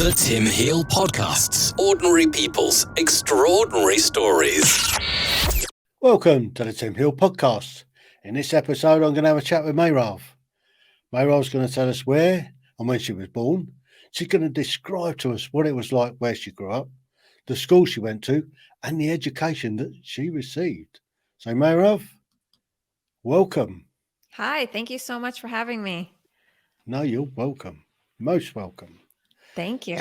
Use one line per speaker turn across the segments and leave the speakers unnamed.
The Tim Heale Podcasts. Ordinary people's extraordinary stories.
Welcome to the Tim Heale Podcast. In this episode, I'm going to have a chat with Meirav. Meirav's going to tell us where and when she was born. She's going to describe to us what it was like where she grew up, the school she went to, and the education that she received. So, Meirav, welcome.
Hi, thank you so much for having me.
No, you're welcome. Most welcome.
Thank you.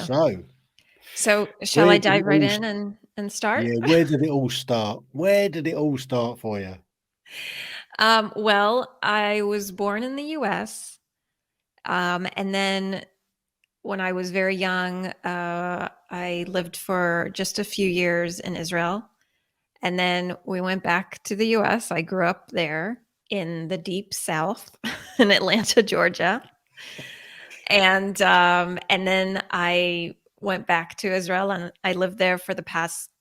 So
shall I dive right in and start?
Yeah, where did it all start? Where did it all start for you?
Well, I was born in the U.S. And then when I was very young, I lived for just a few years in Israel. And then we went back to the U.S. I grew up there in the deep South in Atlanta, Georgia. And then I went back to Israel and I lived there for the past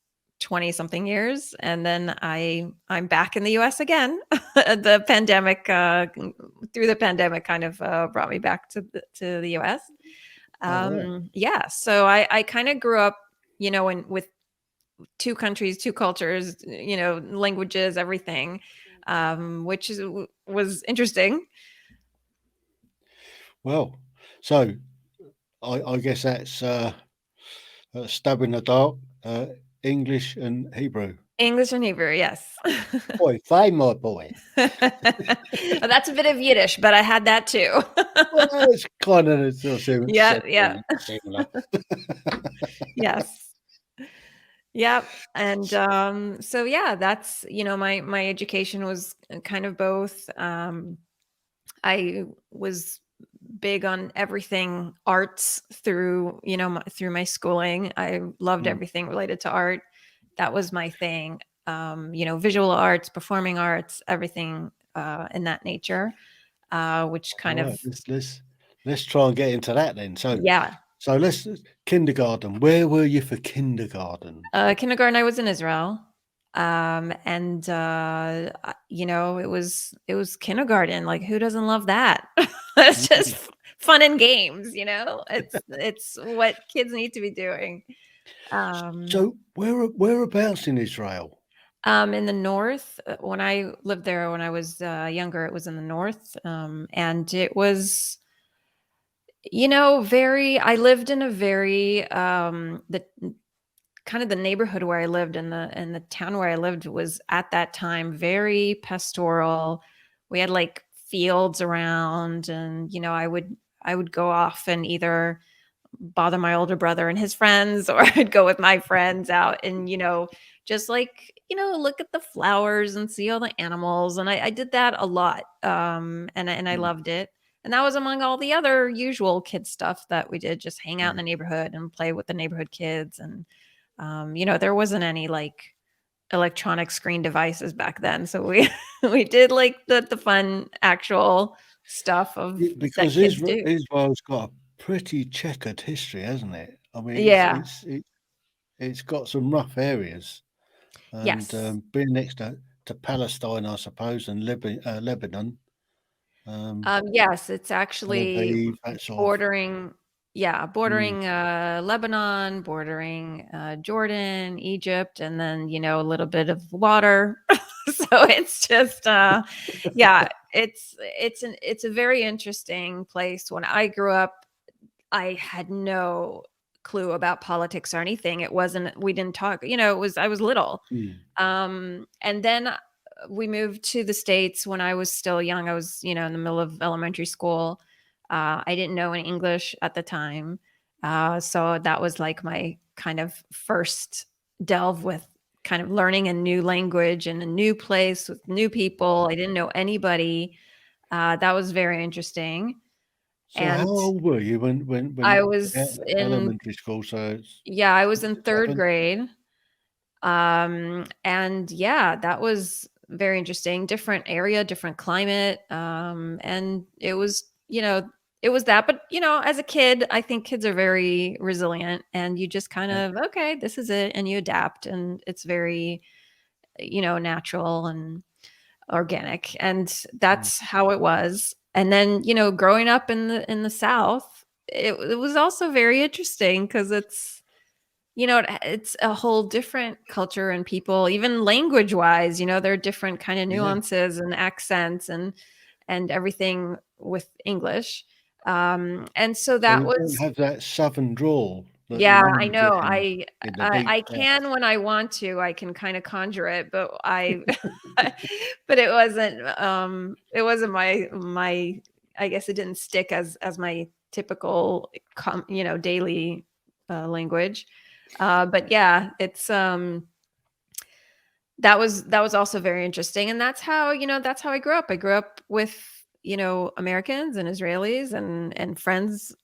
20 something years. And then I'm back in the US again. The pandemic, through the pandemic kind of brought me back to the US. Yeah. So I kind of grew up, with two countries, two cultures, languages, everything, which was interesting.
Well, so I guess that's stab in the dark, English and Hebrew.
English and Hebrew, yes.
Boy, fine, my boy.
That's a bit of Yiddish, but I had that too.
Well, it's kind of similar.
Yeah. Yes. Yep. And so yeah, that's my education was kind of both. I was big on everything arts through my schooling. I loved everything related to art. That was my thing. Visual arts, performing arts, everything in that nature, which kind of
let's try and get into that then. So
yeah.
So let's kindergarten. Where were you for kindergarten?
Kindergarten, I was in Israel. And it was kindergarten. Like, who doesn't love that? It's just fun and games, it's what kids need to be doing.
So whereabouts in Israel?
In the north. When I lived there when I was younger, it was in the north. And it was, I lived in a very the kind of the neighborhood where I lived and the town where I lived was at that time very pastoral. We had like fields around, and I would go off and either bother my older brother and his friends, or I'd go with my friends out and just like look at the flowers and see all the animals, and I did that a lot, and I loved it. And that was among all the other usual kid stuff that we did, just hang out in the neighborhood and play with the neighborhood kids. And there wasn't any like electronic screen devices back then. So we did like the fun actual stuff of
because
that kids do.
Israel's got a pretty checkered history, hasn't it? I mean,
Yeah.
it's got some rough areas. And
Yes.
Being next to Palestine, I suppose, and Lebanon.
Yes, it's actually bordering. Bordering Lebanon, bordering Jordan, Egypt, and then a little bit of water. So it's just it's a very interesting place. When I grew up, I had no clue about politics or anything. We didn't talk. I was little. And then we moved to the States when I was still young. I was in the middle of elementary school. I didn't know any English at the time. So that was like my kind of first delve with kind of learning a new language in a new place with new people. I didn't know anybody. That was very interesting.
So how old were you when
I was in
elementary school? So
I was in third grade. And yeah, that was very interesting. Different area, different climate. And it was, it was that. But, as a kid, I think kids are very resilient, and you just kind of, okay, this is it. And you adapt, and it's very, natural and organic. And that's how it was. And then, growing up in the South, it was also very interesting because it's, it's a whole different culture and people, even language wise, there are different kind of
Yeah.
nuances and accents and everything with English. And so
So
that
you don't
was,
have that southern drawl that you
yeah, I
normally get
know.
in the deep
I
south.
can when I want to. I can kind of conjure it, but but it wasn't my. I guess it didn't stick as my typical daily language. But yeah, it's that was also very interesting, and that's how I grew up. I grew up with Americans and Israelis and friends,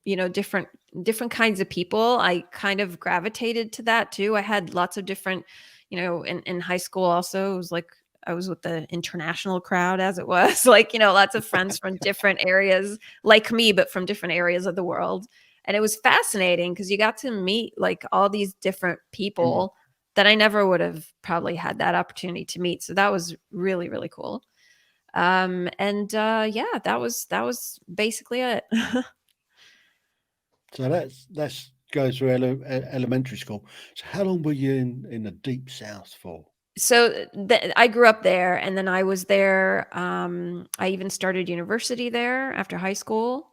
different kinds of people. I kind of gravitated to that too. I had lots of different, in high school also. It was like I was with the international crowd, as it was, like, lots of friends from different areas like me, but from different areas of the world. And it was fascinating because you got to meet like all these different
Mm.
people that I never would have probably had that opportunity to meet. So that was really, really cool. And yeah, that was basically it.
So that's goes through elementary school. So how long were you in the deep south for?
So I grew up there, and then I was there. I even started university there after high school,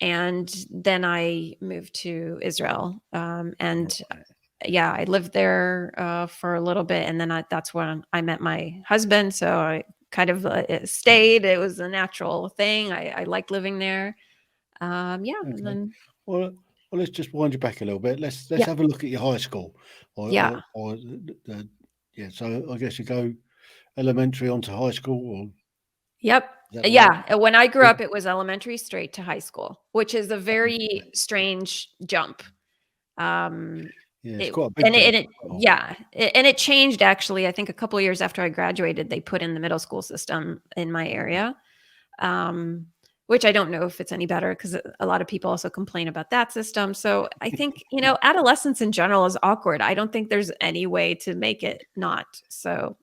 and then I moved to Israel. And
Right.
yeah, I lived there for a little bit, and then that's when I met my husband. So I kind of stayed. It was a natural thing. I liked living there. Yeah, and
Okay.
then
Well, let's just wind you back a little bit. Let's
yeah,
have a look at your high school, or
yeah.
yeah. So I guess you go elementary onto high school, or is
Yep.
that right?
Yeah. When I grew
Yeah.
up, it was elementary straight to high school, which is a very
Okay.
strange jump. Um,
Yeah, it's
it
quite a big
and it,
jump.
and it
Oh,
yeah, and it changed actually. I think a couple of years after I graduated, they put in the middle school system in my area, um, which I don't know if it's any better because a lot of people also complain about that system. So I think adolescence in general is awkward. I don't think there's any way to make it not. So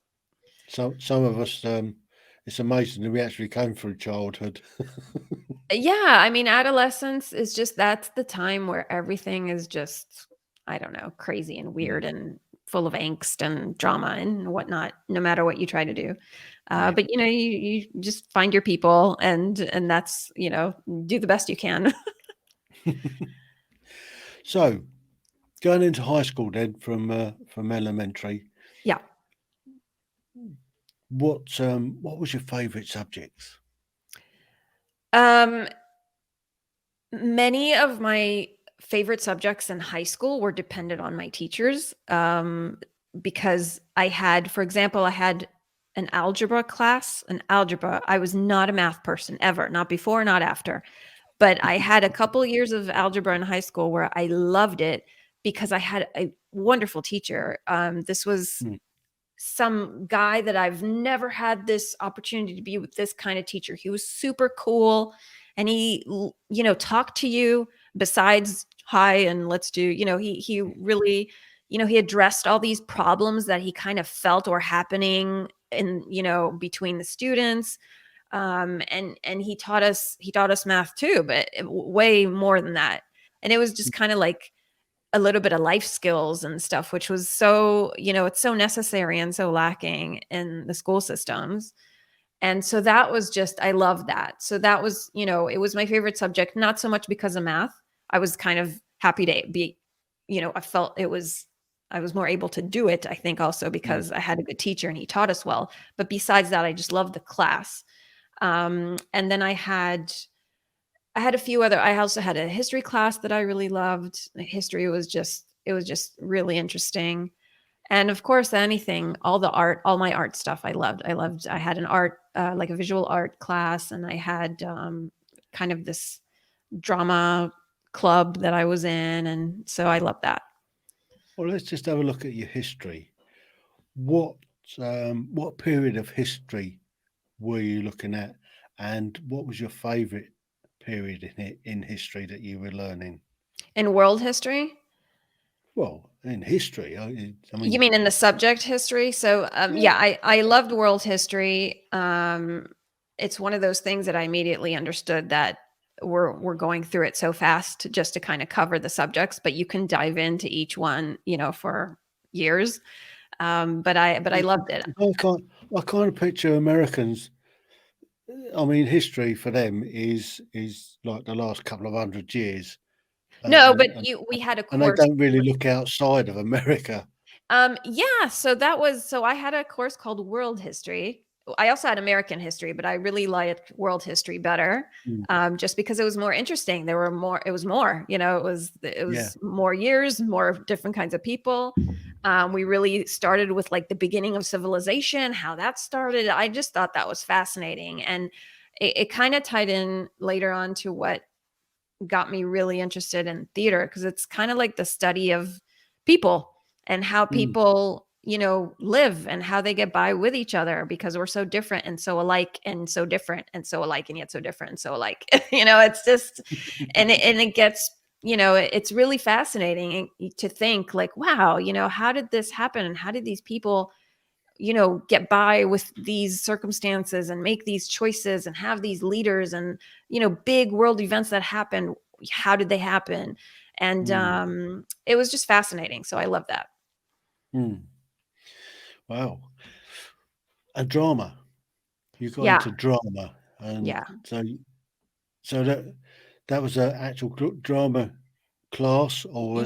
so some of us, it's amazing that we actually came through childhood.
yeah, I mean, adolescence is just that's the time where everything is just, I don't know, crazy and
Mm,
weird and full of angst and drama and whatnot, no matter what you try to do.
yeah.
But you just find your people and that's, do the best you can.
So going into high school then from elementary,
Yeah.
what was your favourite subjects?
Um, Many of my favorite subjects in high school were dependent on my teachers, because for example, I had an algebra class. An algebra. I was not a math person ever, not before, not after. But I had a couple years of algebra in high school where I loved it because I had a wonderful teacher. This was
Mm,
some guy that I've never had this opportunity to be with this kind of teacher. He was super cool and he talked to you besides hi and let's do, he really, he addressed all these problems that he kind of felt were happening in, between the students. And he taught us math too, but way more than that. And it was just kind of like a little bit of life skills and stuff, which was so, it's so necessary and so lacking in the school systems. And so that was just, I love that. So that was, it was my favorite subject, not so much because of math. I was kind of happy to be, I felt I was more able to do it, I think also
mm.
because I had a good teacher and he taught us well. But besides that, I just loved the class. And then I had a few other I also had a history class that I really loved. History was just it was just really interesting. And of course, anything, all the art, all my art stuff I loved. I had an art like a visual art class, and I had kind of this drama club that I was in, and so I loved that.
Well, let's just have a look at your history. What what period of history were you looking at, and what was your favourite period in history that you were learning?
In world history?
Well, in history, I
You
mean,
mean in the subject history? So,
yeah,
yeah, I loved world history. It's one of those things that I immediately understood that we're going through it so fast just to kind of cover the subjects, but you can dive into each one, for years. But I loved it.
I kind of picture Americans. I mean, history for them is like the last couple of 100 years,
No, but
and
we had a
and they
course.
don't really look outside of America.
Yeah, so I had a course called World History. I also had American history, but I really liked world history better.
Mm.
Just because it was more interesting. It was more, it
Yeah.
was more years, more different kinds of people. We really started with like the beginning of civilization, how that started. I just thought that was fascinating. And it kind of tied in later on to what got me really interested in theater, because it's kind of like the study of people and how
Mm.
people live and how they get by with each other, because we're so different and so alike and so different and so alike and yet so different and so alike. It's just, and it gets, it's really fascinating to think like, wow, how did this happen, and how did these people get by with these circumstances and make these choices and have these leaders and, big world events that happen. How did they happen? And
Mm.
it was just fascinating. So I love that.
Mm. Wow. And drama. You got
Yeah.
into drama, and
Yeah.
so that was an actual drama class, or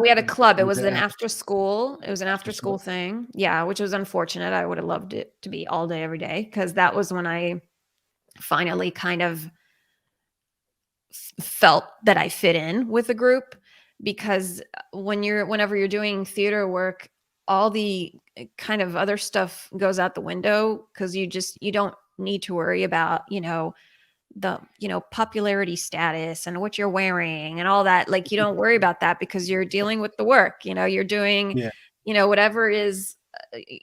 We had a club. It
was
was
it
an
after
after school. It was an
after
after school
school?
thing. Yeah. Which was unfortunate. I would have loved it to be all day, every day, because that was when I finally kind of felt that I fit in with a group. Because whenever you're doing theater work, all the kind of other stuff goes out the window, because you don't need to worry about, the, popularity status and what you're wearing and all that. Like, you don't worry about that, because you're dealing with the work, you're doing,
Yeah.
whatever is,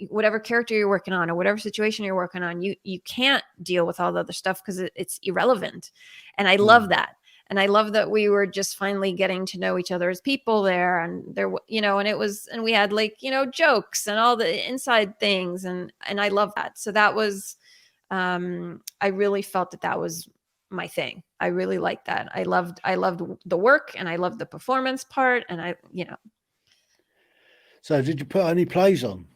whatever character you're working on or whatever situation you're working on, you can't deal with all the other stuff, because it's irrelevant. And I love
Mm.
that. And I love that we were just finally getting to know each other as people there. And there, and we had like, jokes and all the inside things. And I love that. So that was, I really felt that was my thing. I really liked that. I loved the work, and I loved the performance part. And
So did you put any plays on?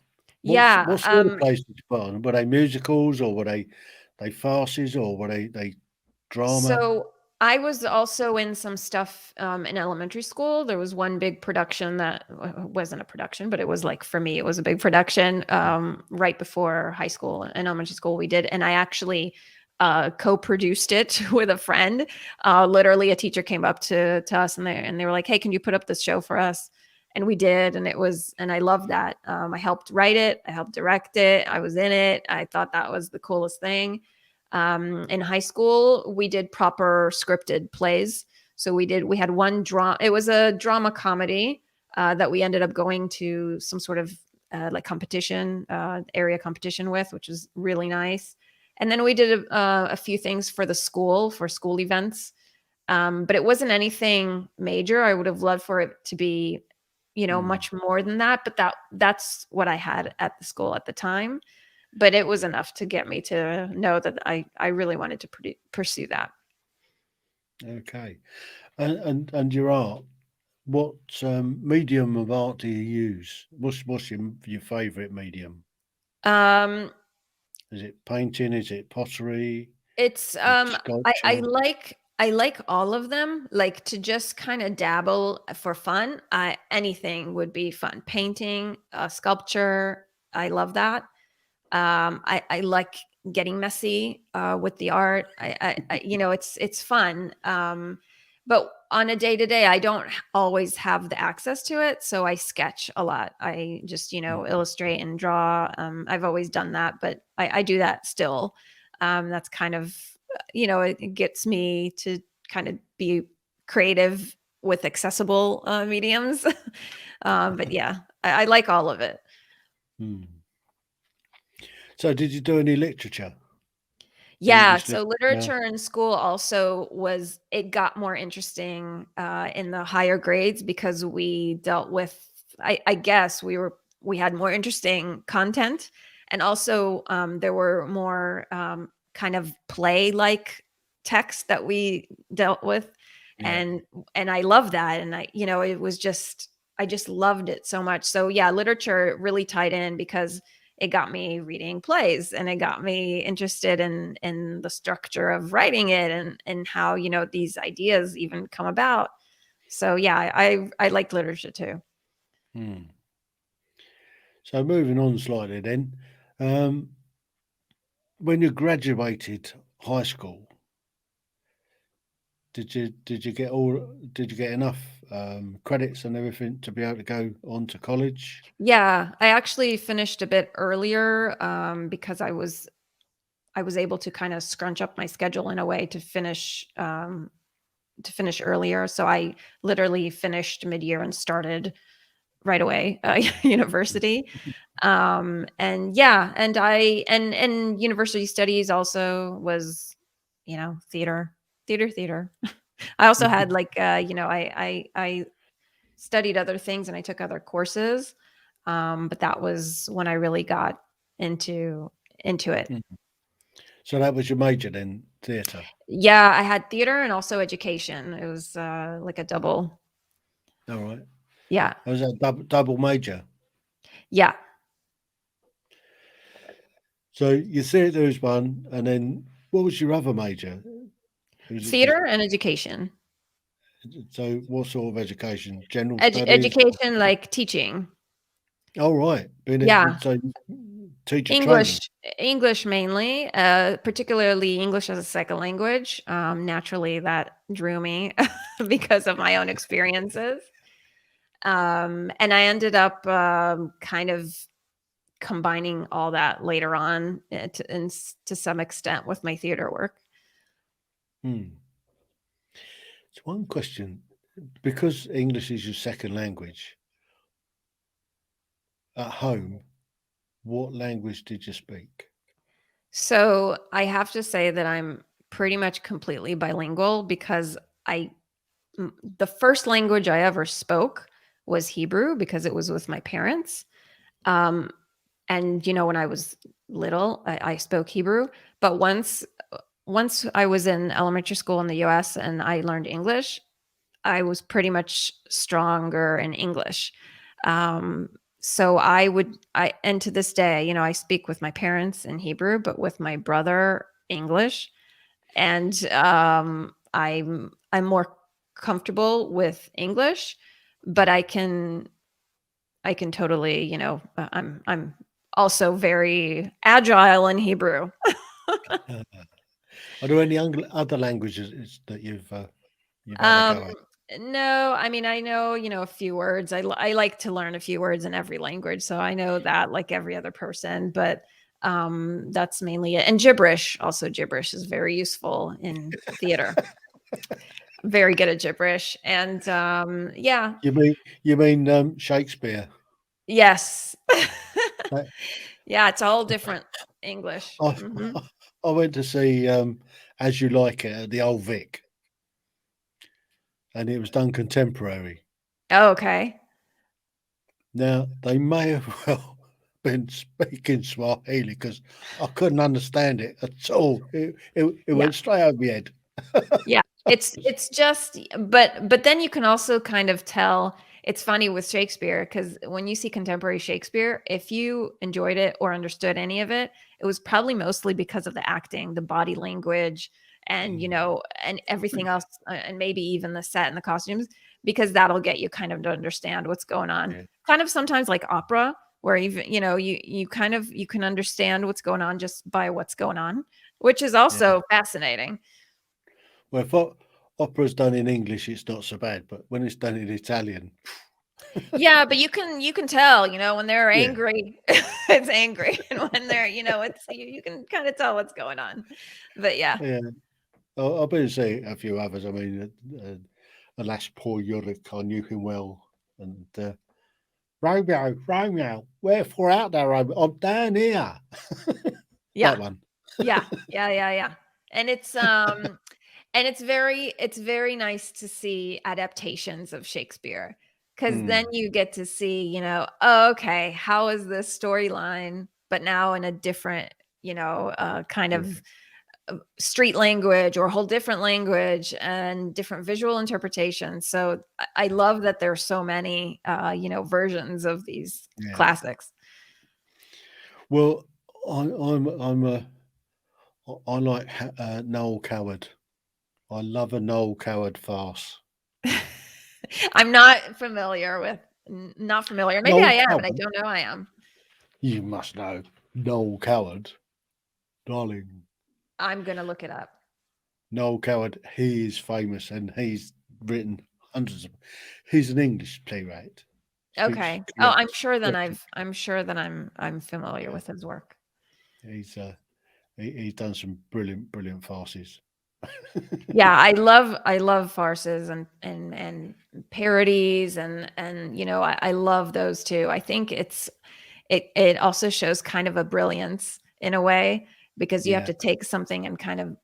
yeah.
What sort of plays did you put on? Were they musicals, or were they farces, or were they drama?
So I was also in some stuff in elementary school. There was one big production that wasn't a production, but it was like, for me, it was a big production right before high school and elementary school we did. And I actually co-produced it with a friend. Literally, a teacher came up to us, and they were like, "Hey, can you put up this show for us?" And we did, and I loved that. I helped write it, I helped direct it, I was in it. I thought that was the coolest thing. In high school, we did proper scripted plays. So we had one drama. It was a drama comedy that we ended up going to some sort of like competition, area competition with, which was really nice. And then we did a few things for the school, for school events. But it wasn't anything major. I would have loved for it to be,
Mm.
much more than that. But that's what I had at the school at the time. But it was enough to get me to know that I really wanted to pursue that.
Okay. And your art, what medium of art do you use? What's your favourite medium?
Um,
Is it painting? Is it pottery?
it's
Is it
I
sculpture?
like all of them. Like, to just kind of dabble for fun. Anything would be fun. Painting, sculpture. I love that. I like getting messy with the art. It's fun. But on a day to day, I don't always have the access to it, so I sketch a lot. I just
Mm.
illustrate and draw. I've always done that, but I do that still. That's kind of it gets me to kind of be creative with accessible mediums. But yeah, I like all of it.
Mm. So did you do any literature?
Yeah,
English
so
literature?
literature in school also it got more interesting in the higher grades, because we dealt with, I guess we had more interesting content. And also there were more kind of play like text that we dealt with.
Yeah.
And I love that. And it was just, I just loved it so much. So yeah, literature really tied in because it got me reading plays and it got me interested in the structure of writing it and how, these ideas even come about. So yeah, I like literature too.
Hmm. So moving on slightly then, um, when you graduated high school, did you get enough credits and everything to be able to go on to college?
Yeah, I actually finished a bit earlier because I was able to kind of scrunch up my schedule in a way to finish earlier. So I literally finished mid-year and started right away university. And yeah, and university studies also was, theater, theater. I also had like I studied other things and I took other courses. But that was when I really got into it.
Mm. So that was your major then, theatre.
Yeah, I had theater and also education. It was like a double.
All right.
Yeah.
Was that double major?
Yeah.
So your theatre was one, and then what was your other major? Was it just
Theater and education.
so? What sort of education? General studies?
Education, like teaching.
All right, being
Yeah.
so teacher
English,
training.
English mainly, particularly English as a second language. Naturally, that drew me because of my own experiences. And I ended up kind of combining all that later on to some extent with my theater work.
Hmm. So one question, because English is your second language at home, what language did you speak?
So I have to say that I'm pretty much completely bilingual because I the first language I ever spoke was Hebrew because it was with my parents. Um, and when I was little, I spoke Hebrew. But once I was in elementary school in the U.S. and I learned English, I was pretty much stronger in English. Um, so and to this day, I speak with my parents in Hebrew, but with my brother English, and I'm more comfortable with English, but I can totally, I'm also very agile in Hebrew.
Uh, are there any other languages that you've had a
Um,
go at?
no, I mean, I know, a few words. I like to learn a few words in every language, so I know that like every other person, but that's mainly it. And gibberish, also gibberish is very useful in theater. Very good at gibberish. And yeah,
You mean Shakespeare?
yes.
Uh,
Yeah, it's all different English.
I
Hmm.
I went to see As You Like It at the Old Vic, and it was done contemporary.
Oh, okay.
Now they may have well been speaking Swahili because I couldn't understand it at all. It
Yeah.
went straight over my head.
Yeah, it's just but then you can also kind of tell. It's funny with Shakespeare because when you see contemporary Shakespeare, if you enjoyed it or understood any of it, it was probably mostly because of the acting, the body language, and
Mm,
and everything else, and maybe even the set and the costumes, because that'll get you kind of to understand what's going on.
yeah,
Kind of sometimes like opera, where even you can understand what's going on just by what's going on, which is
yeah.
also fascinating.
Well, if opera's done in English, it's not so bad, but when it's done in Italian,
Yeah, but you can tell, when they're
yeah,
angry, it's angry, and when they're, it's you can kind of tell what's going on. But yeah,
yeah. I've been to see a few others. I mean, alas, poor Yorick, I knew him well, and Romeo, Romeo, wherefore out there, Romeo? I'm down here.
yeah,
That one.
yeah. And it's very nice to see adaptations of Shakespeare because then
Mm,
you get to see, oh, okay, how is this storyline, but now in a different, kind
yeah.
of street language or a whole different language and different visual interpretations. So I love that there's so many, versions of these classics.
Well, I like Noel Coward. I love a Noel Coward farce.
I'm not familiar. Maybe
Noel
I am,
Coward?
and I don't know I am.
You must know Noel Coward, darling.
I'm going to look it up.
Noel Coward, he is famous, and he's written hundreds of. He's an English playwright.
Okay. Oh, I'm sure that I'm familiar with his work.
He's done some brilliant farces.
Yeah, I love farces and parodies and I love those too. I think it also shows kind of a brilliance in a way, because you have to take something and kind of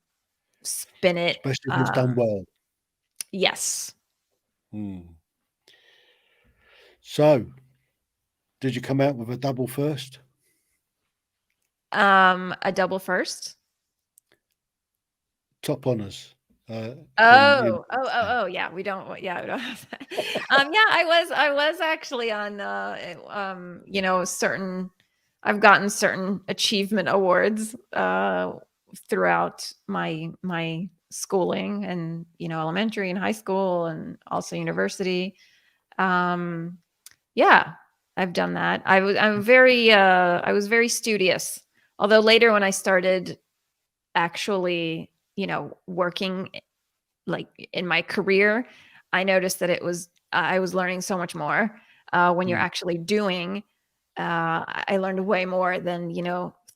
spin it.
Especially if it's done well.
Yes.
So, did you come out with a double first?
A double first?
Top honours.
Yeah. We don't have that. I was actually on certain. I've gotten certain achievement awards throughout my schooling, and elementary and high school, and also university. Yeah, I've done that. I was very studious. Although later, when I started actually, working like in my career, I noticed that I was learning so much more when you're actually doing. I learned way more than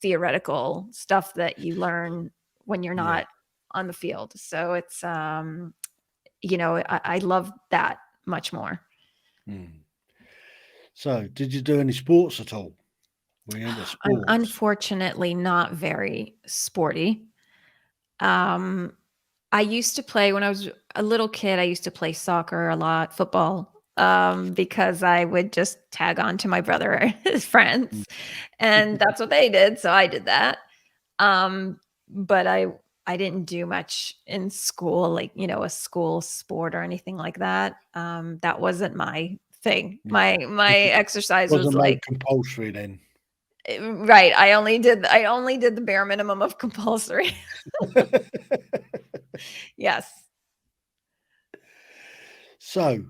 theoretical stuff that you learn when you're not on the field. So it's I love that much more.
So, did you do any sports at all? Were you into sports?
I'm unfortunately not very sporty. I used to play when I was a little kid. I used to play soccer a lot, football, because I would just tag on to my brother and his friends, and that's what they did. So I did that. But I didn't do much in school, like a school sport or anything like that. That wasn't my thing. My exercise was like
compulsory then.
Right. I only did the bare minimum of compulsory. Yes.
So,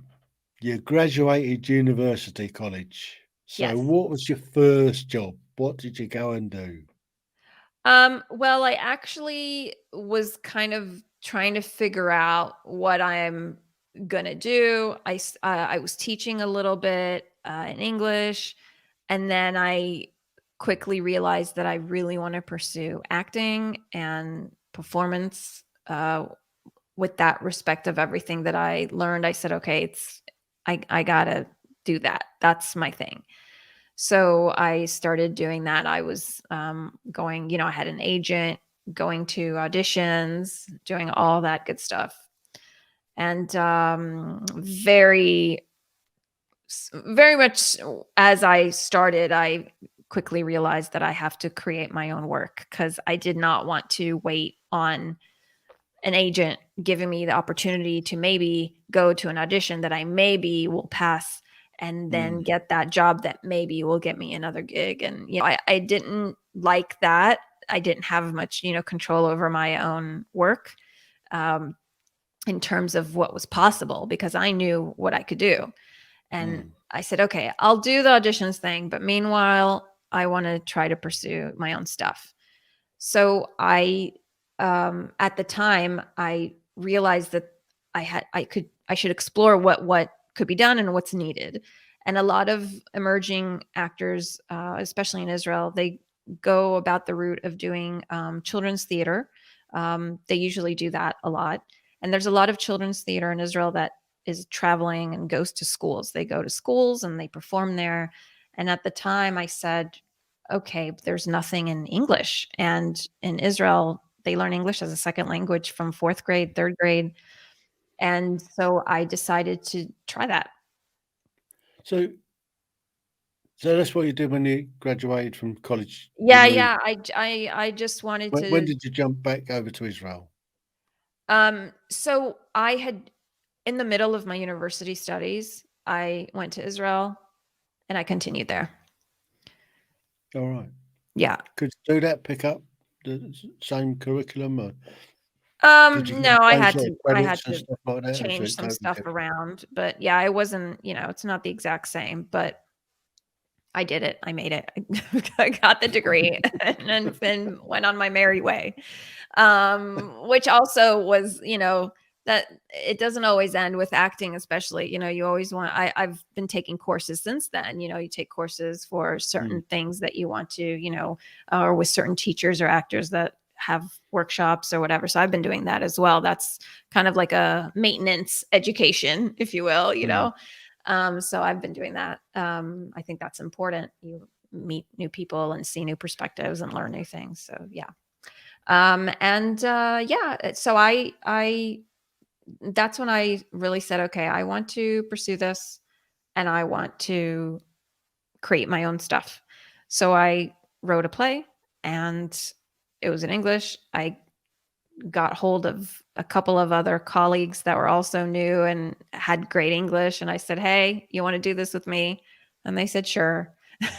you graduated university college. So,
Yes.
what was your first job? What did you go and do?
Well, I actually was kind of trying to figure out what I'm gonna do. I was teaching a little bit in English, and then I quickly realized that I really want to pursue acting and performance. With that respect of everything that I learned, I said, okay, I gotta do that. That's my thing. So I started doing that. I was going, I had an agent, going to auditions, doing all that good stuff. And very much as I started, I quickly realized that I have to create my own work, because I did not want to wait on an agent giving me the opportunity to maybe go to an audition that I maybe will pass, and then get that job that maybe will get me another gig. And, I didn't like that. I didn't have much, control over my own work in terms of what was possible, because I knew what I could do. And I said, okay, I'll do the auditions thing, but meanwhile, I want to try to pursue my own stuff. So at the time, I realized that I should explore what could be done and what's needed. And a lot of emerging actors, especially in Israel, they go about the route of doing children's theater. They usually do that a lot. And there's a lot of children's theater in Israel that is traveling and goes to schools. They go to schools and they perform there. And at the time I said, okay, there's nothing in English. And in Israel, they learn English as a second language from 4th grade, 3rd grade. And so I decided to try that.
So So that's what you did when you graduated from college. You
Yeah,
moved.
yeah. I just wanted
When
to.
did you jump back over to Israel?
So I had, in the middle of my university studies, I went to Israel and I continued there.
All right.
Yeah.
Could you do that? Pick up the same curriculum, or did you get
No,
the same sort of
I had
credits and
to
stuff like that? Or is
change
it
some
totally
stuff
different?
around, but yeah, it wasn't, it's not the exact same, but I did it. I made it. I got the degree and went on my merry way. Which also was, that it doesn't always end with acting, especially, you always want, I've been taking courses since then, you take courses for certain things that you want to, or with certain teachers or actors that have workshops or whatever. So I've been doing that as well. That's kind of like a maintenance education, if you will, so I've been doing that. I think that's important. You meet new people and see new perspectives and learn new things. So yeah. So I that's when I really said, okay, I want to pursue this and I want to create my own stuff. So I wrote a play and it was in English. I got hold of a couple of other colleagues that were also new and had great English. And I said, hey, you want to do this with me? And they said, sure.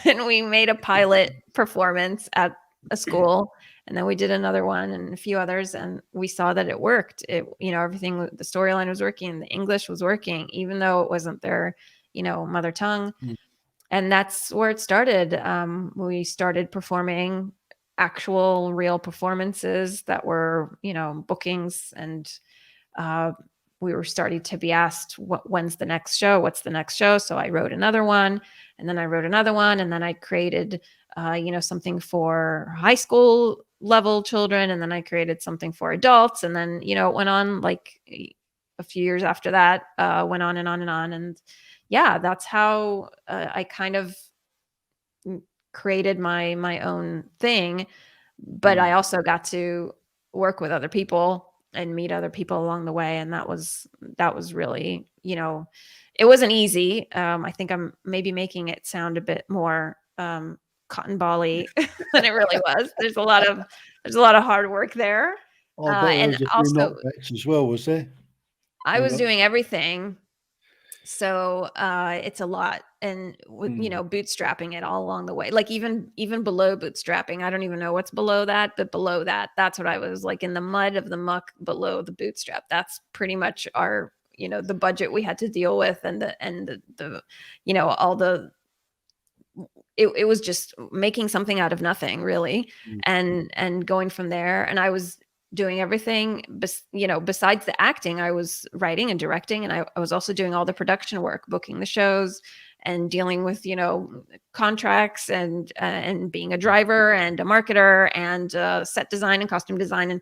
And we made a pilot performance at a school. And then we did another one and a few others. And we saw that it worked. Everything, the storyline was working. The English was working, even though it wasn't their, mother tongue. And that's where it started. We started performing actual real performances that were, bookings, and we were starting to be asked, when's the next show? What's the next show? So I wrote another one, and then I wrote another one, and then I created, something for high school level children, and then I created something for adults, and then, it went on like a few years after that, went on and on and on. And yeah, that's how I kind of created my own thing. But I also got to work with other people and meet other people along the way, and that was really, it wasn't easy. I think I'm maybe making it sound a bit more cotton ball-y than it really was. There's a lot of hard work there,
I bet there
and
was a few
also
knockbacks as well, was there?
I was doing everything. So it's a lot. And with, bootstrapping it all along the way, like even below bootstrapping, I don't even know what's below that, but below that, that's what I was like, in the mud of the muck below the bootstrap. That's pretty much our, the budget we had to deal with, and the all the, it was just making something out of nothing, really. And going from there. And I was doing everything, besides the acting. I was writing and directing, and I was also doing all the production work, booking the shows and dealing with, contracts, and being a driver and a marketer and set design and costume design, and,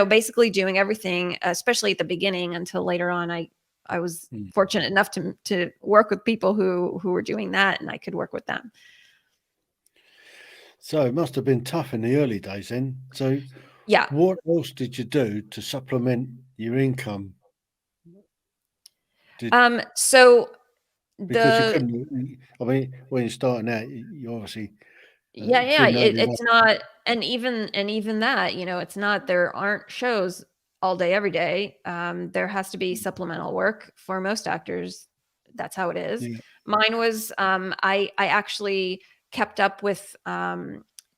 basically doing everything, especially at the beginning, until later on. I was fortunate enough to work with people who were doing that, and I could work with them.
So it must have been tough in the early days then. So
Yeah.
what else did you do to supplement your income?
So
Because you couldn't, I mean, when you're starting out, you obviously didn't have
it's not, and even that, it's not, there aren't shows all day every day. There has to be supplemental work for most actors. That's how it is.
Yeah.
Mine was, I actually kept up with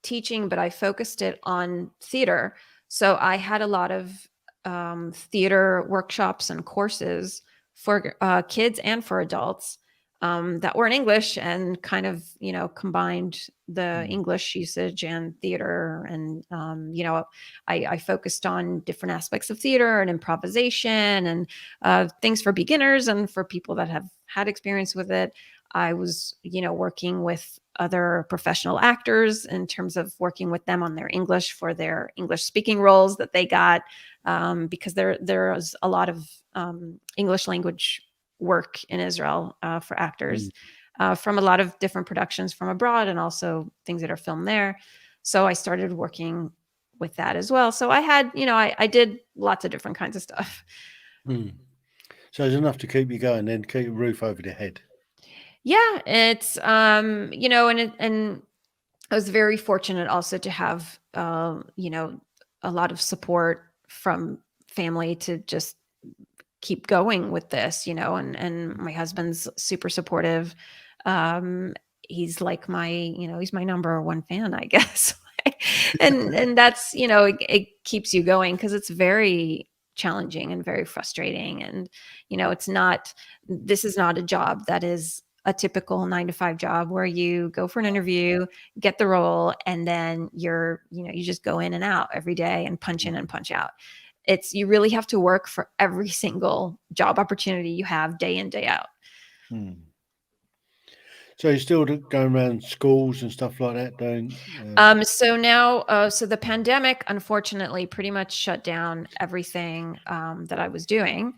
teaching, but I focused it on theater. So I had a lot of theater workshops and courses for kids and for adults, that were in English, and kind of, combined the English usage and theater. And, I focused on different aspects of theater and improvisation, and things for beginners and for people that have had experience with it. I was, working with other professional actors in terms of working with them on their English for their English speaking roles that they got, because there's a lot of English language work in Israel for actors, from a lot of different productions from abroad, and also things that are filmed there. So I started working with that as well. So I had, I did lots of different kinds of stuff.
So it's enough to keep you going, then keep a roof over your head.
Yeah, it's and I was very fortunate also to have a lot of support from family to just keep going with this, and my husband's super supportive. Um, he's like he's my number one fan, I guess. And that's, it keeps you going because it's very challenging and very frustrating. And, this is not a job that is a typical 9 to 5 job where you go for an interview, get the role, and then you just go in and out every day and punch in and punch out. You really have to work for every single job opportunity you have day in, day out.
So you're still going around schools and stuff like that, doing?
So now, so the pandemic, unfortunately, pretty much shut down everything that I was doing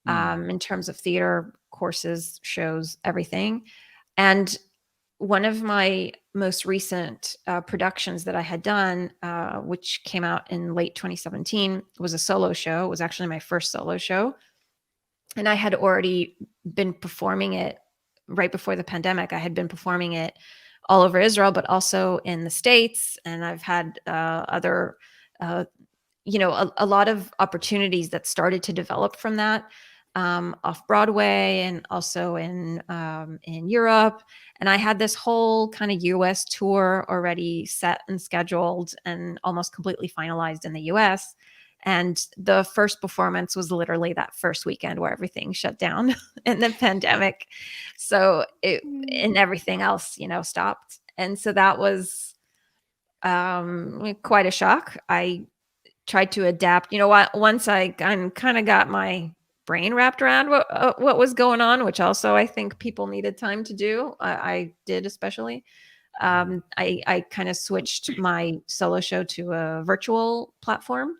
in terms of theater courses, shows, everything. And one of my most recent productions that I had done, which came out in late 2017, was a solo show. It was actually my first solo show. And I had already been performing it right before the pandemic. I had been performing it all over Israel, but also in the States. And I've had other, a lot of opportunities that started to develop from that, off Broadway and also in Europe. And I had this whole kind of US tour already set and scheduled and almost completely finalized in the US. And the first performance was literally that first weekend where everything shut down in the pandemic. So and everything else, stopped. And so that was quite a shock. I tried to adapt. Once I kind of got my brain wrapped around what was going on, which also I think people needed time to do. I did, especially. I kind of switched my solo show to a virtual platform,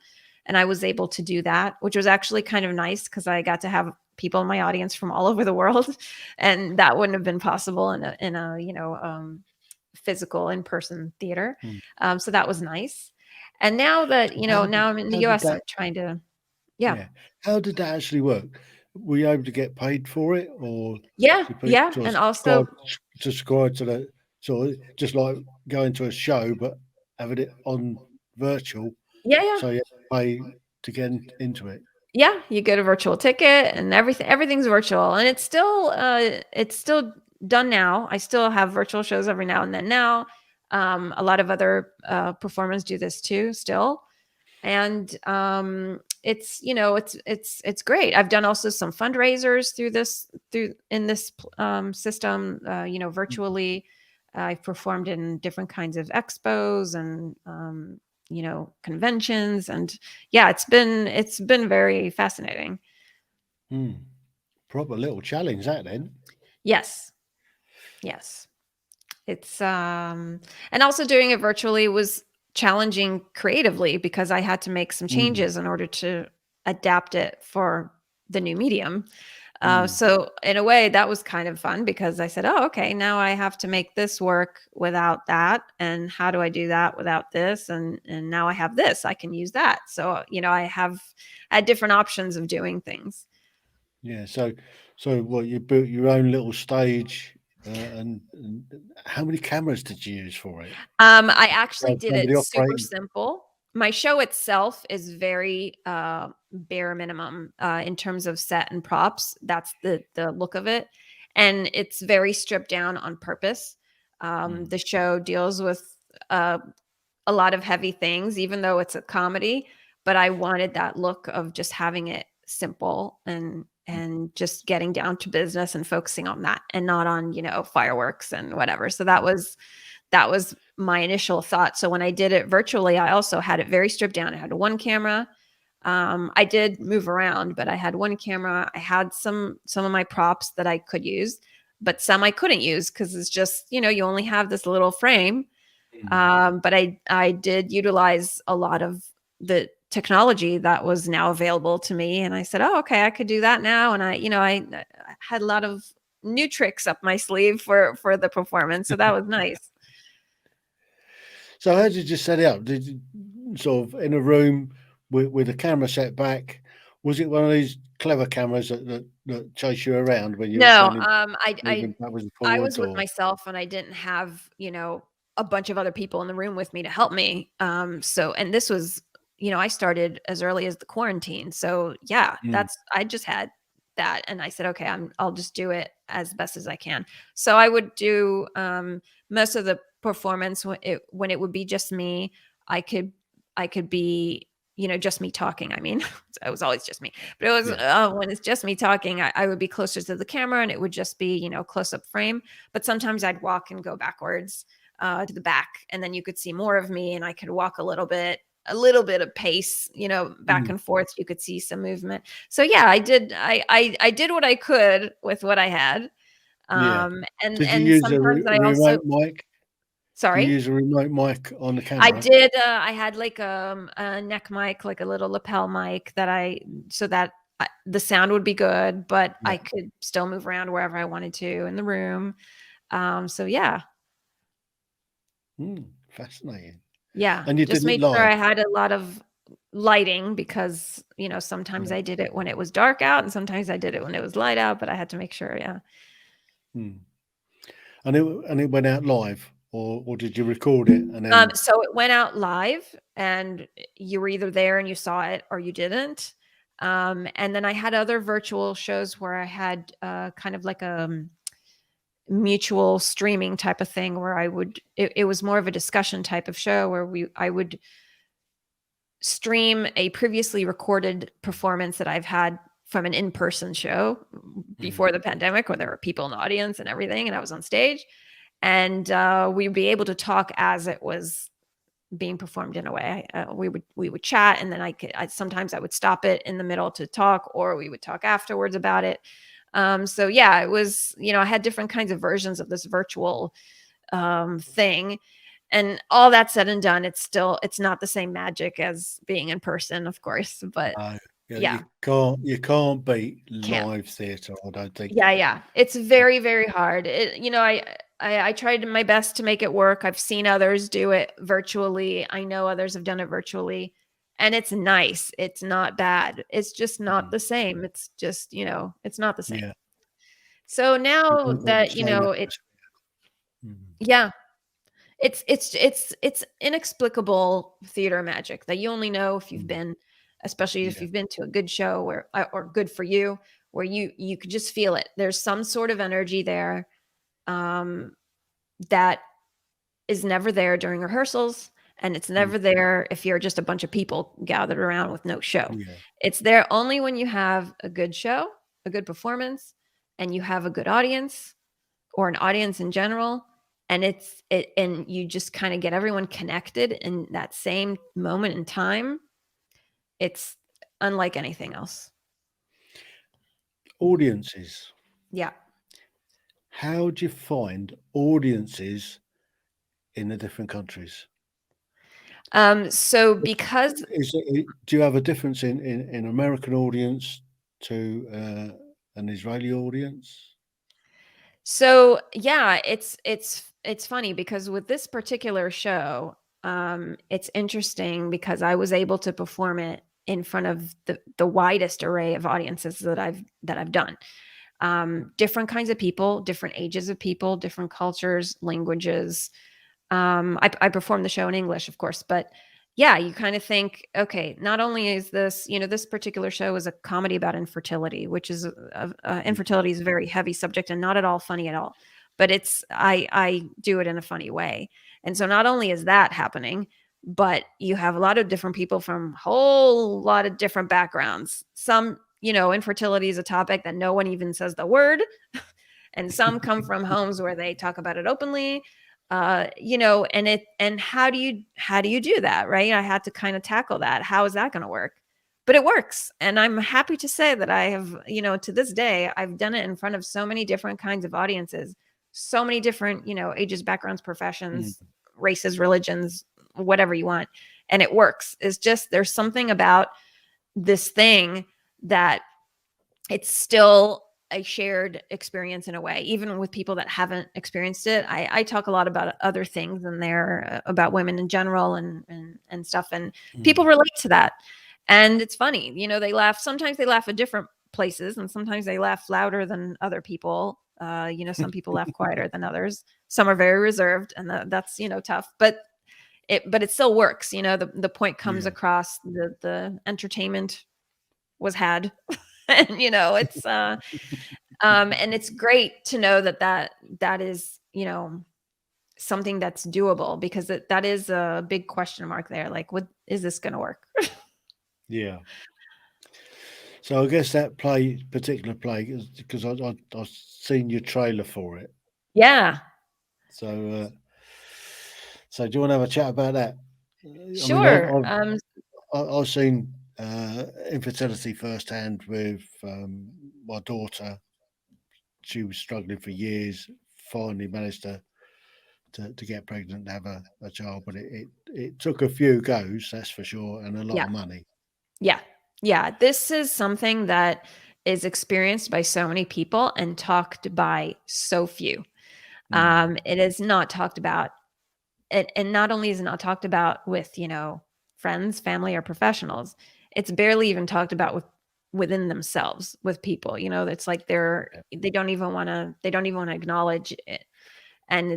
and I was able to do that, which was actually kind of nice because I got to have people in my audience from all over the world, and that wouldn't have been possible in a physical in-person theater. So that was nice. And now that, now I'm in the US, I'm trying to, yeah.
How did that actually work? Were you able to get paid for it, or
Yeah.
sort of
And also,
subscribe to the sort of just like going to a show, but having it on virtual?
yeah.
So you have to pay to get into it.
Yeah. You get a virtual ticket and everything's virtual, and it's still done now. I still have virtual shows every now and then now. A lot of other performers do this too still. And it's great. I've done also some fundraisers through this system, virtually. I've performed in different kinds of expos and conventions, and yeah, it's been very fascinating.
Proper little challenge, that then.
Yes It's and also doing it virtually was challenging creatively because I had to make some changes in order to adapt it for the new medium. So in a way that was kind of fun because I said, oh, okay, now I have to make this work without that. And how do I do that without this? And now I have this, I can use that. So, I had different options of doing things.
Yeah. So what, you built your own little stage, and how many cameras did you use for it?
I actually did
Somebody
it super
operating?
simple. My show itself is very bare minimum in terms of set and props. That's the look of it, and it's very stripped down on purpose. The show deals with a lot of heavy things, even though it's a comedy. But I wanted that look of just having it simple and just getting down to business and focusing on that, and not on fireworks and whatever. So that was my initial thought. So when I did it virtually, I also had it very stripped down. I had one camera. I did move around, but I had one camera. I had some of my props that I could use, but some I couldn't use because it's just, you only have this little frame. But I did utilize a lot of the technology that was now available to me. And I said, oh, okay, I could do that now. And I had a lot of new tricks up my sleeve for the performance. So that was nice.
So how did you set it up? Did you sort of in a room with a camera set back, Was it one of these clever cameras that chase you around when you
No,
when moving backwards and
I
forwards,
was with
or
myself and I didn't have, a bunch of other people in the room with me to help me. So, and this was, I started as early as the quarantine. So yeah,
Mm,
I just had that. And I said, okay, I'll just do it as best as I can. So I would do, most of the performance when it would be just me. I could, I could be, just me talking. I mean, it was always just me, but it was,
yeah.
when it's just me talking, I would be closer to the camera and it would just be, close up frame. But sometimes I'd walk and go backwards to the back, and then you could see more of me, and I could walk a little bit of pace, back
Mm,
and forth. You could see some movement. So yeah, I did. I did what I could with what I had.
yeah. Did you
And
use a
sometimes I also,
remote mic? Do you
sorry.
use a remote mic on the
I
camera?
did. I had like a neck mic, like a little lapel mic so that the sound would be good, but
Yeah.
I could still move around wherever I wanted to in the room. So yeah,
Fascinating.
yeah.
And you did
Just
it
made sure
live?
I had a lot of lighting because, sometimes
Yeah.
I did it when it was dark out and sometimes I did it when it was light out, but I had to make sure. Yeah.
Mm. And it went out live, or did you record it and then?
So it went out live and you were either there and you saw it or you didn't. And then I had other virtual shows where I had kind of like a mutual streaming type of thing where it was more of a discussion type of show where I would stream a previously recorded performance that I've had from an in-person show
Mm,
before the pandemic where there were people in the audience and everything and I was on stage, and we'd be able to talk as it was being performed in a way. We would chat, and then sometimes I would stop it in the middle to talk, or we would talk afterwards about it. So yeah, it was, I had different kinds of versions of this virtual thing. And all that said and done, it's not the same magic as being in person, of course, but
no, yeah,
yeah,
you can't beat
can't.
live theatre, I don't think.
Yeah, yeah. It's very, very hard. I tried my best to make it work. I've seen others do it virtually. I know others have done it virtually, and it's nice. It's not bad. It's just not
Mm,
the same. It's just, it's not the same.
yeah,
So
you
now
haven't got the
that,
same atmosphere. Mm,
yeah, it's inexplicable theater magic that you only know if you've
mm,
been, especially if
yeah,
you've been to a good show or good for you, where you could just feel it. There's some sort of energy there um, that is never there during rehearsals, and it's
mm,
never there if you're just a bunch of people gathered around with no show.
yeah,
It's there only when you have a good show, a good performance, and you have a good audience or an audience in general, and and you just kind of get everyone connected in that same moment in time. It's unlike anything else.
audiences.
Yeah.
How do you find audiences in the different countries?
So because
Do you have a difference in American audience to an Israeli audience?
So yeah, it's funny because with this particular show, it's interesting because I was able to perform it in front of the widest array of audiences that I've done. Different kinds of people, different ages of people, different cultures, languages. I performed the show in English, of course, but yeah, you kind of think, okay, not only is this, this particular show is a comedy about infertility, which is
Mm,
infertility is a very heavy subject and not at all funny at all, but I do it in a funny way, and so not only is that happening, but you have a lot of different people from a whole lot of different backgrounds. Some, infertility is a topic that no one even says the word, and some come from homes where they talk about it openly, and how do you do that, right? I had to kind of tackle that. How is that going to work? But it works, and I'm happy to say that I have, to this day, I've done it in front of so many different kinds of audiences, so many different, ages, backgrounds,
mm,
professions, races, religions, whatever you want, and it works. It's just there's something about this thing that it's still a shared experience in a way, even with people that haven't experienced it. I talk a lot about other things in there, about women in general and stuff, and people
mm,
relate to that. And it's funny, they laugh. Sometimes they laugh at different places, and sometimes they laugh louder than other people. Some people laugh quieter than others. Some are very reserved, and that's tough. But it still works. The point comes across. The entertainment was had, and it's and it's great to know that is something that's doable, because that is a big question mark there. Like, what is this going to work?
Yeah. So I guess that particular play, because I've seen your trailer for it.
Yeah.
So do you want to have a chat about that?
Sure.
I mean, I've seen infertility firsthand with my daughter. She was struggling for years, finally managed to get pregnant and have a child, but it took a few goes, that's for sure, and a lot
Yeah.
of money.
Yeah. This is something that is experienced by so many people and talked by so few. It is not talked about. And not only is it not talked about with, friends, family, or professionals, it's barely even talked about within themselves, with people. It's like they don't even want to acknowledge it. And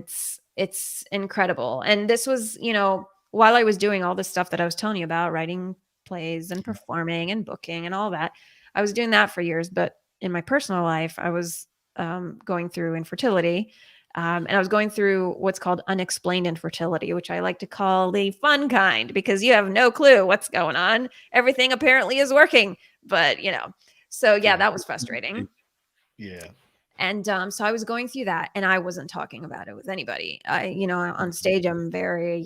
it's incredible. And this was, while I was doing all this stuff that I was telling you about, writing plays and performing and booking and all that, I was doing that for years. But in my personal life, I was going through infertility. And I was going through what's called unexplained infertility, which I like to call the fun kind, because you have no clue what's going on. Everything apparently is working, but so yeah, that was frustrating.
Yeah.
And so I was going through that, and I wasn't talking about it with anybody. On stage, I'm very,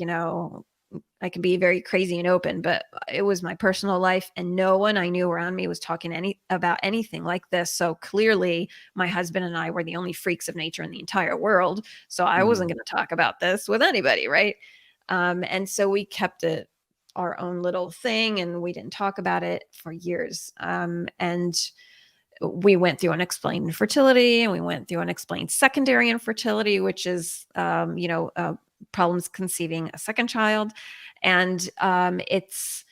I can be very crazy and open, but it was my personal life, and no one I knew around me was talking about anything like this. So clearly my husband and I were the only freaks of nature in the entire world. So I wasn't going to talk about this with anybody. Right. And so we kept it our own little thing, and we didn't talk about it for years. And we went through unexplained infertility, and we went through unexplained secondary infertility, which is, problems conceiving a second child. And it's,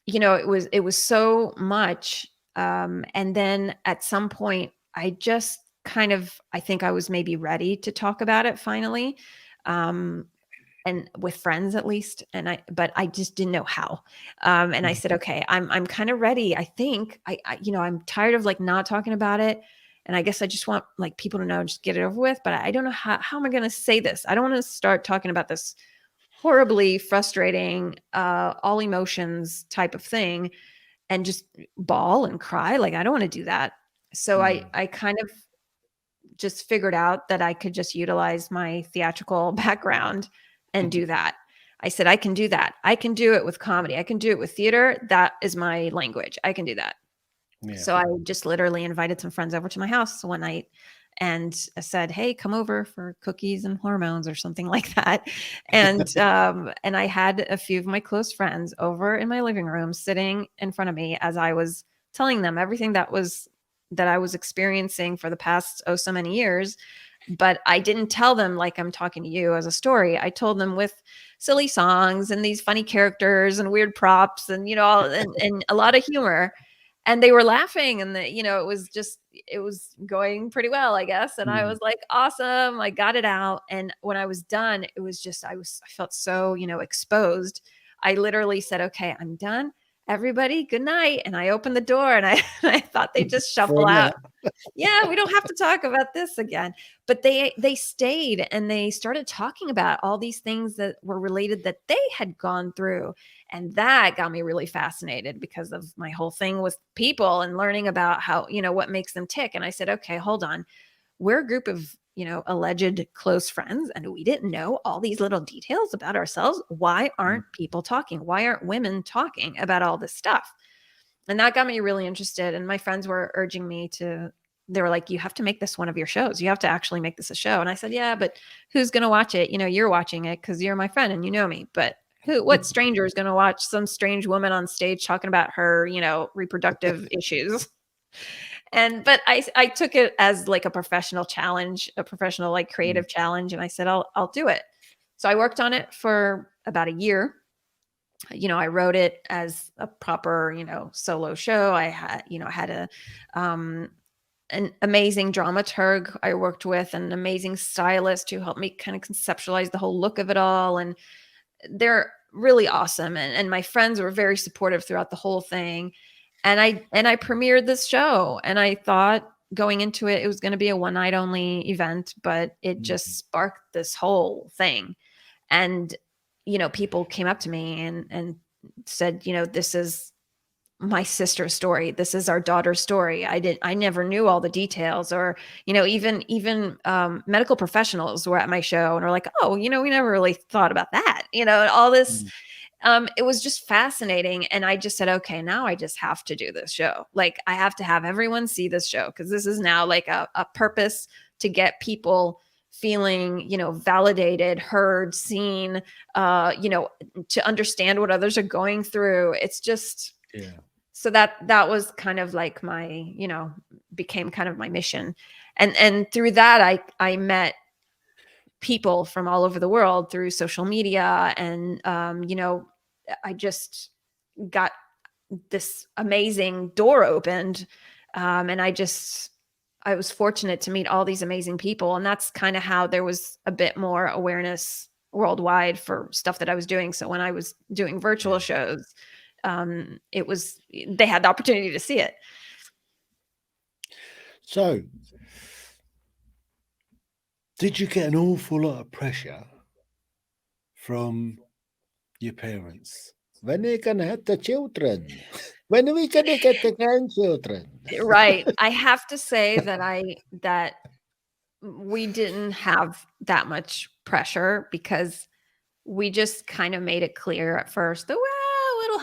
it was so much. And then at some point, I just I think I was maybe ready to talk about it finally. And with friends at least. But I just didn't know how. And I said, okay, I'm kind of ready. I think I'm tired of like not talking about it. And I guess I just want like people to know, just get it over with. But I don't know how am I going to say this? I don't want to start talking about this horribly frustrating, all emotions type of thing and just bawl and cry. Like, I don't want to do that. So I kind of just figured out that I could just utilize my theatrical background and do that. I said, I can do that. I can do it with comedy. I can do it with theater. That is my language. I can do that.
Yeah.
So I just literally invited some friends over to my house one night and said, hey, come over for cookies and hormones or something like that. And I had a few of my close friends over in my living room sitting in front of me as I was telling them everything that I was experiencing for the past so many years. But I didn't tell them like I'm talking to you as a story. I told them with silly songs and these funny characters and weird props and, and a lot of humor. And they were laughing, and it was going pretty well, I guess. And I was like, awesome. I got it out. And when I was done, it was just, I felt so, exposed. I literally said, okay, I'm done. Everybody, good night. And I opened the door, and I thought they'd just shuffle out. Yeah, we don't have to talk about this again. But they stayed, and they started talking about all these things that were related that they had gone through. And that got me really fascinated because of my whole thing with people and learning about how, what makes them tick. And I said, okay, hold on. We're a group of, alleged close friends, and we didn't know all these little details about ourselves. Why aren't people talking? Why aren't women talking about all this stuff? And that got me really interested. And my friends were urging me they were like, you have to make this one of your shows. You have to actually make this a show. And I said, yeah, but who's going to watch it? You're watching it because you're my friend and you know me. But what stranger is going to watch some strange woman on stage talking about her, reproductive issues? But I took it as like a professional challenge, a professional, like creative challenge. And I said, I'll do it. So I worked on it for about a year. I wrote it as a proper, solo show. I had an amazing dramaturg I worked with, an amazing stylist who helped me kind of conceptualize the whole look of it all. And they're really awesome. And my friends were very supportive throughout the whole thing. And I premiered this show, and I thought going into it, it was going to be a one night only event, but it just sparked this whole thing. And, people came up to me and said, this is my sister's story. This is our daughter's story. I never knew all the details, or, even medical professionals were at my show and were like, oh, we never really thought about that, and all this. It was just fascinating. And I just said, okay, now I just have to do this show. Like, I have to have everyone see this show, because this is now like a purpose to get people feeling, validated, heard, seen, to understand what others are going through. It's just, so that was kind of like my, became kind of my mission. And through that, I met people from all over the world through social media. And, I just got this amazing door opened. And I was fortunate to meet all these amazing people. And that's kind of how there was a bit more awareness worldwide for stuff that I was doing. So when I was doing virtual shows, they had the opportunity to see it.
So, did you get an awful lot of pressure from your parents? When are you going to have the children? When are we going to get the grandchildren?
Right. I have to say that we didn't have that much pressure, because we just kind of made it clear at first that, well, what'll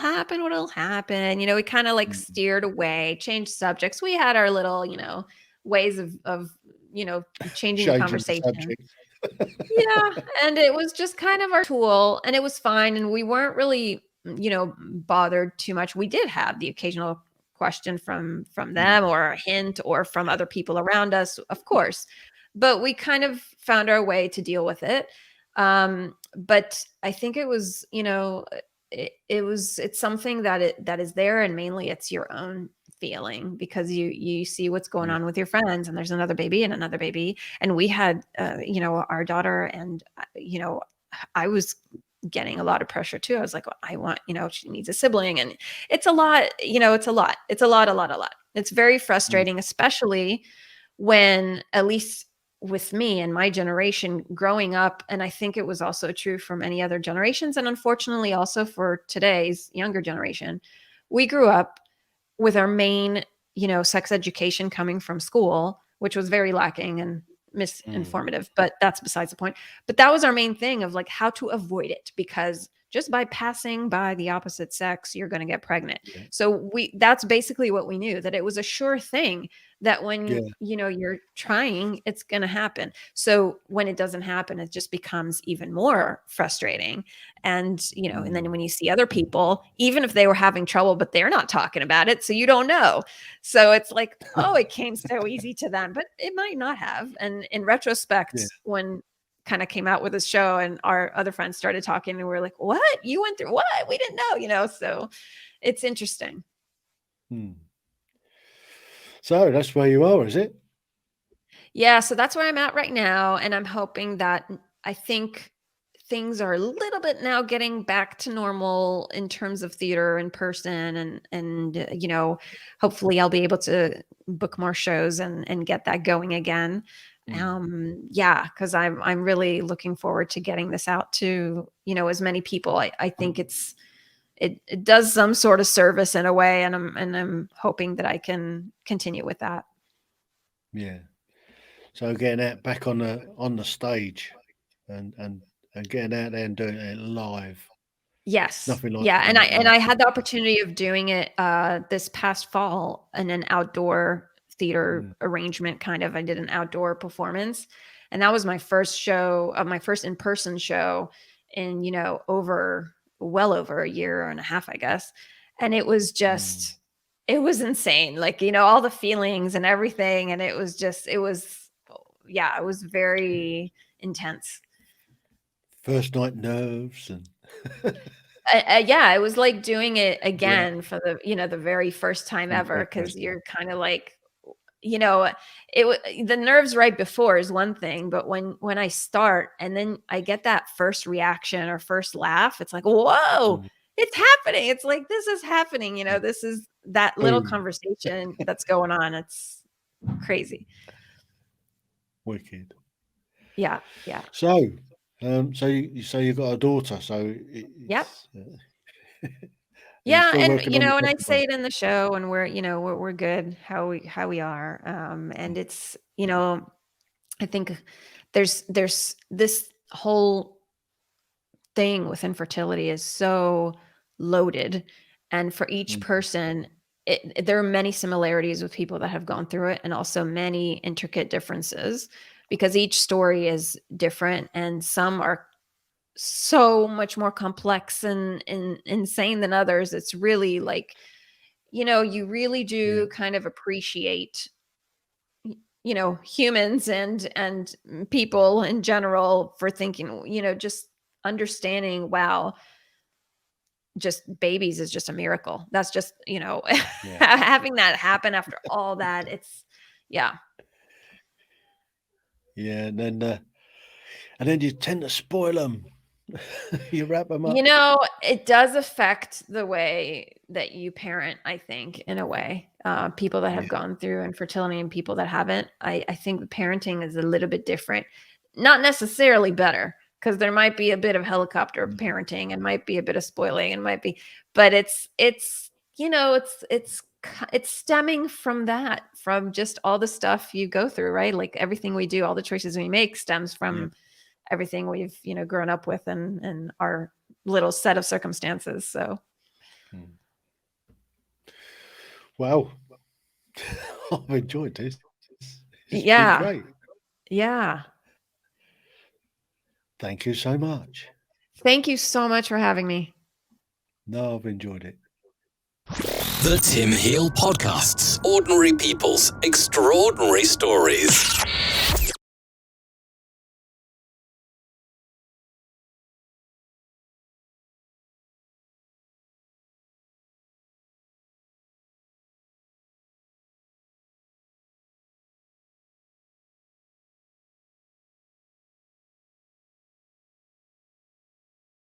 happen. We kind of like steered away, changed subjects. We had our little, ways of changing the conversation. Yeah. And it was just kind of our tool, and it was fine. And we weren't really, bothered too much. We did have the occasional question from them, or a hint, or from other people around us, of course, but we kind of found our way to deal with it. But I think it was, it's something that is there, and mainly it's your own feeling, because you see what's going on with your friends, and there's another baby and another baby. And we had, our daughter, and, I was getting a lot of pressure too. I was like, well, I want, she needs a sibling, and it's a lot, it's a lot. It's very frustrating, especially when, at least with me and my generation growing up, and I think it was also true for many other generations, and unfortunately also for today's younger generation, we grew up with our main, sex education coming from school, which was very lacking and misinformative, but that's besides the point. But that was our main thing, of like how to avoid it, because just by passing by the opposite sex, you're going to get pregnant. So that's basically what we knew, that it was a sure thing, that when, you're trying, it's going to happen. So when it doesn't happen, it just becomes even more frustrating. And, and then when you see other people, even if they were having trouble, but they're not talking about it, so you don't know. So it's like, oh, it came so easy to them, but it might not have. And in retrospect, when kind of came out with this show, and our other friends started talking, and we're like, what? You went through what? We didn't know, so it's interesting.
So that's where you are, is it?
Yeah, so that's where I'm at right now. And I'm hoping that, I think things are a little bit now getting back to normal in terms of theater in person, and hopefully I'll be able to book more shows and get that going again. Because I'm really looking forward to getting this out to, as many people. I think it does some sort of service in a way, and I'm hoping that I can continue with that.
Yeah. So getting out back on the stage, and getting out there and doing it live.
Yes.
Nothing like
Yeah. And I had the opportunity of doing it this past fall in an outdoor theater arrangement. I did an outdoor performance, and that was my first show, my first in-person show in, well over a year and a half, I guess. And it was just, it was insane. Like, all the feelings and everything. And it was very intense.
First night nerves and
Yeah, it was like doing it again for the, the very first time ever, because you're kind of like, the nerves right before is one thing, but when I start and then I get that first reaction or first laugh, it's like, whoa, it's happening. It's like, this is happening. This is that little conversation that's going on. It's crazy.
Wicked.
Yeah.
So you've got a daughter. So
Yep.
Yeah,
and and I say it in the show, and we're good how we are, and it's I think there's this whole thing with infertility is so loaded, and for each person there are many similarities with people that have gone through it, and also many intricate differences, because each story is different, and some are so much more complex and insane than others. It's really like, you really do kind of appreciate, humans and people in general for thinking, just understanding, wow, just babies is just a miracle. That's just, having that happen after all that. It's, yeah.
Yeah, and then you tend to spoil them. You wrap them up.
It does affect the way that you parent, I think, in a way. People that have gone through infertility and people that haven't, I think the parenting is a little bit different. Not necessarily better, because there might be a bit of helicopter parenting and might be a bit of spoiling and might be, but it's stemming from that, from just all the stuff you go through, right? Like everything we do, all the choices we make stems from everything we've grown up with and our little set of circumstances. So
Wow. I've enjoyed this. It's been great.
Yeah.
Thank you so much.
Thank you so much for having me.
No, I've enjoyed it.
The Tim Heale Podcasts. Ordinary people's extraordinary stories.